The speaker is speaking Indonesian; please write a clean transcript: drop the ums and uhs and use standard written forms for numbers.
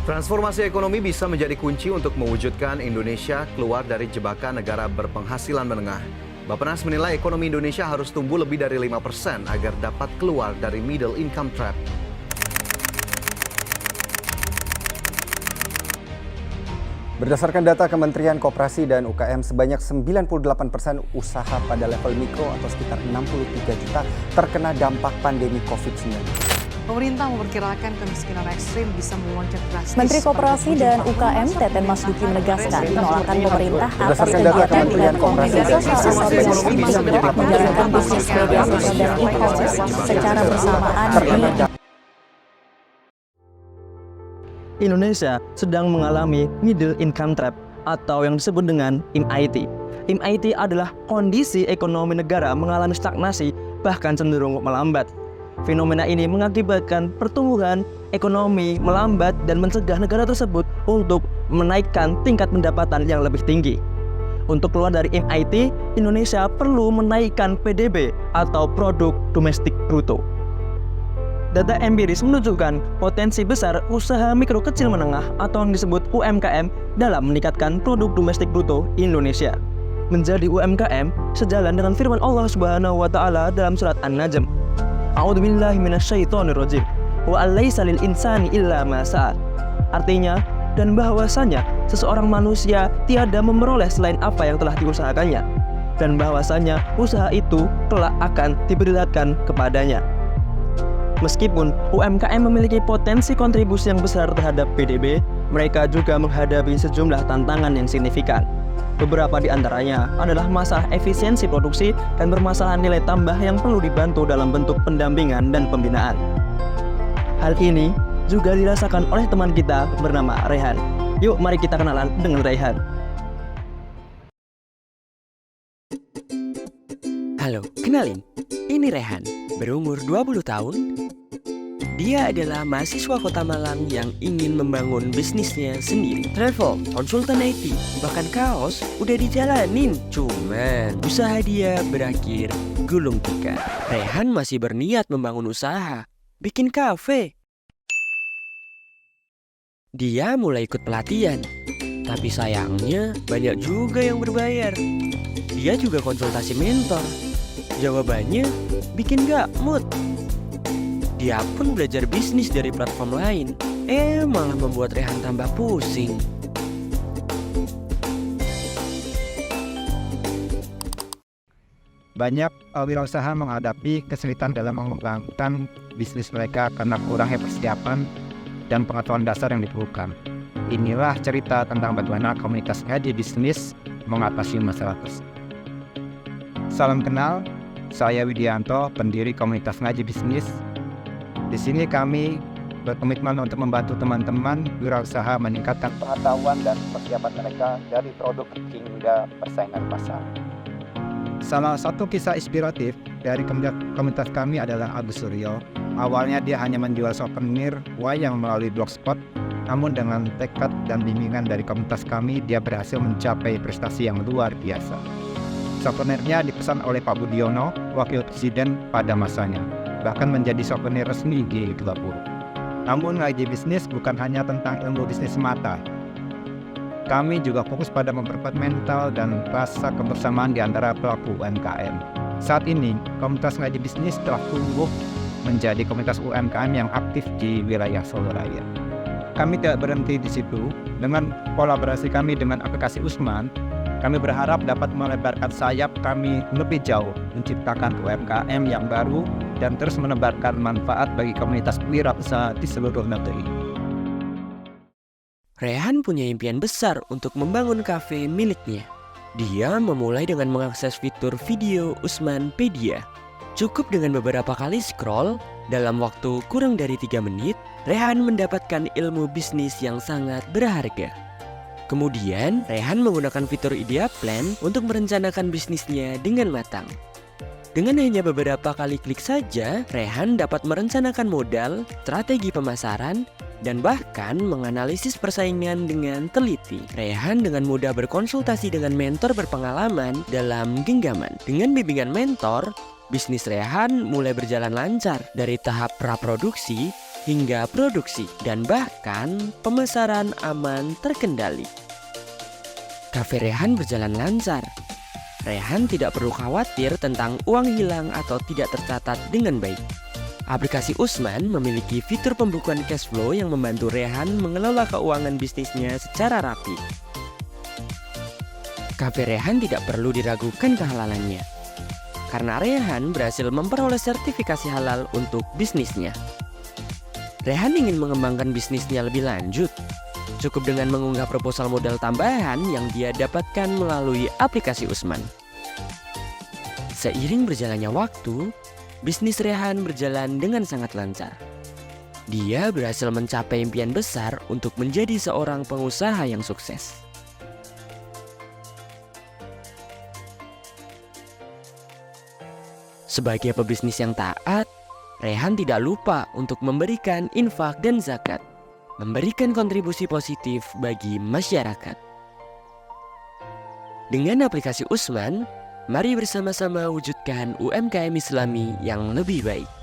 Transformasi ekonomi bisa menjadi kunci untuk mewujudkan Indonesia keluar dari jebakan negara berpenghasilan menengah. Bappenas menilai ekonomi Indonesia harus tumbuh lebih dari 5% agar dapat keluar dari middle income trap. Berdasarkan data Kementerian Koperasi dan UKM, sebanyak 98% usaha pada level mikro atau sekitar 63 juta terkena dampak pandemi COVID-19. Pemerintah memperkirakan kemiskinan ekstrim bisa melonjak drastis. Menteri Koperasi dan UKM Teten Mas Duki menegaskan penolakan pemerintah atas kegiatan dan koperasi asosiasi mikro menjalankan bisnis media sosial dan e-commerce secara bersamaan. Indonesia sedang mengalami middle income trap atau yang disebut dengan MIT. MIT adalah kondisi ekonomi negara mengalami stagnasi bahkan cenderung melambat. Fenomena ini mengakibatkan pertumbuhan ekonomi melambat dan mencegah negara tersebut untuk menaikkan tingkat pendapatan yang lebih tinggi. Untuk keluar dari MIT, Indonesia perlu menaikkan PDB atau Produk Domestik Bruto. Data empiris menunjukkan potensi besar usaha mikro kecil menengah atau yang disebut UMKM dalam meningkatkan Produk Domestik Bruto Indonesia. Menjadi UMKM sejalan dengan firman Allah Subhanahu wa taala dalam surat An-Najm. A'udzubillahi minasyaitonirrajim. Wa alaisa lil insani illa ma sa'a. Artinya, dan bahwasanya seseorang manusia tiada memperoleh selain apa yang telah diusahakannya, dan bahwasanya usaha itu kelak akan diperlihatkan kepadanya. Meskipun UMKM memiliki potensi kontribusi yang besar terhadap PDB, mereka juga menghadapi sejumlah tantangan yang signifikan. Beberapa di antaranya adalah masalah efisiensi produksi dan permasalahan nilai tambah yang perlu dibantu dalam bentuk pendampingan dan pembinaan. Hal ini juga dirasakan oleh teman kita bernama Rehan. Yuk mari kita kenalan dengan Rehan. Halo, kenalin. Ini Rehan, berumur 20 tahun. Dia adalah mahasiswa Kota Malang yang ingin membangun bisnisnya sendiri. Travel, konsultan IT, bahkan kaos udah dijalanin. Cuman usaha dia berakhir gulung tikar. Rehan masih berniat membangun usaha, bikin kafe. Dia mulai ikut pelatihan, tapi sayangnya banyak juga yang berbayar. Dia juga konsultasi mentor. Jawabannya bikin gak mood. Dia pun belajar bisnis dari platform lain, malah membuat Rehan tambah pusing. Banyak wirausaha menghadapi kesulitan dalam mengembangkan bisnis mereka karena kurangnya persiapan dan pengetahuan dasar yang diperlukan. Inilah cerita tentang bagaimana komunitas ngaji bisnis mengatasi masalah tersebut. Salam kenal, saya Widianto, pendiri komunitas ngaji bisnis. Di sini kami berkomitmen untuk membantu teman-teman wirausaha meningkatkan pengetahuan dan persiapan mereka dari produk hingga persaingan pasar. Salah satu kisah inspiratif dari komunitas kami adalah Agus Suryo. Awalnya dia hanya menjual souvenir wayang melalui blogspot, namun dengan tekad dan bimbingan dari komunitas kami, dia berhasil mencapai prestasi yang luar biasa. Souvenirnya dipesan oleh Pak Budiono, Wakil Presiden pada masanya, bahkan menjadi souvenir resmi G20. Namun ngaji bisnis bukan hanya tentang ilmu bisnis semata. Kami juga fokus pada memperkuat mental dan rasa kebersamaan di antara pelaku UMKM. Saat ini, komunitas ngaji bisnis telah tumbuh menjadi komunitas UMKM yang aktif di wilayah Solo Raya. Kami tidak berhenti di situ. Dengan kolaborasi kami dengan aplikasi Usman, kami berharap dapat melebarkan sayap kami lebih jauh, menciptakan UMKM yang baru dan terus menebarkan manfaat bagi komunitas wirausaha di seluruh negeri. Rehan punya impian besar untuk membangun kafe miliknya. Dia memulai dengan mengakses fitur video Usmanpedia. Cukup dengan beberapa kali scroll, dalam waktu kurang dari 3 menit, Rehan mendapatkan ilmu bisnis yang sangat berharga. Kemudian, Rehan menggunakan fitur Idea Plan untuk merencanakan bisnisnya dengan matang. Dengan hanya beberapa kali klik saja, Rehan dapat merencanakan modal, strategi pemasaran, dan bahkan menganalisis persaingan dengan teliti. Rehan dengan mudah berkonsultasi dengan mentor berpengalaman dalam genggaman. Dengan bimbingan mentor, bisnis Rehan mulai berjalan lancar dari tahap praproduksi hingga produksi dan bahkan pemasaran aman terkendali. Kafe Rehan berjalan lancar. Rehan tidak perlu khawatir tentang uang hilang atau tidak tercatat dengan baik. Aplikasi Usman memiliki fitur pembukuan cash flow yang membantu Rehan mengelola keuangan bisnisnya secara rapi. Kafe Rehan tidak perlu diragukan kehalalannya, karena Rehan berhasil memperoleh sertifikasi halal untuk bisnisnya. Rehan ingin mengembangkan bisnisnya lebih lanjut. Cukup dengan mengunggah proposal modal tambahan yang dia dapatkan melalui aplikasi Usman. Seiring berjalannya waktu, bisnis Rehan berjalan dengan sangat lancar. Dia berhasil mencapai impian besar untuk menjadi seorang pengusaha yang sukses. Sebagai pebisnis yang taat, Rehan tidak lupa untuk memberikan infak dan zakat, memberikan kontribusi positif bagi masyarakat. Dengan aplikasi Usman, mari bersama-sama wujudkan UMKM Islami yang lebih baik.